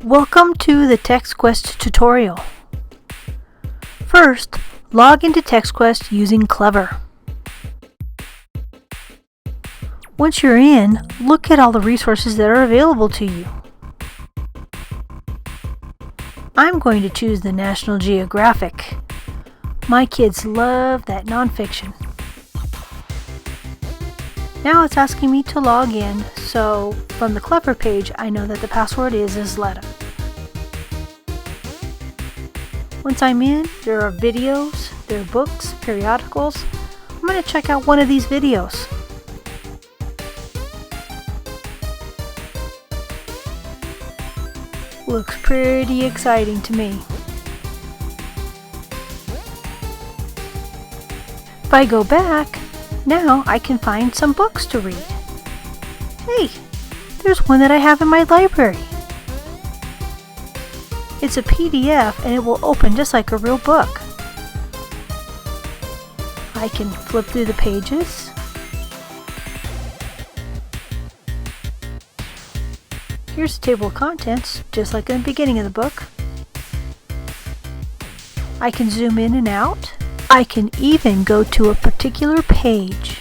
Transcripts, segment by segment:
Welcome to the Texquest tutorial. First, log into Texquest using Clever. Once you're in, look at all the resources that are available to you. I'm going to choose the National Geographic. My kids love that nonfiction. Now it's asking me to log in, so from the Clever page I know that the password is Isleta. Once I'm in, there are videos, there are books, periodicals. I'm going to check out one of these videos. Looks pretty exciting to me. If I go back, now I can find some books to read. Hey, there's one that I have in my library. It's a PDF and it will open just like a real book. I can flip through the pages. Here's the table of contents, just like in the beginning of the book. I can zoom in and out. I can even go to a particular page.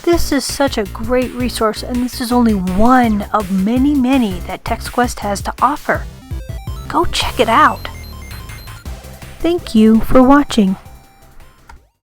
This is such a great resource, and this is only one of many that Texquest has to offer. Go check it out. Thank you for watching.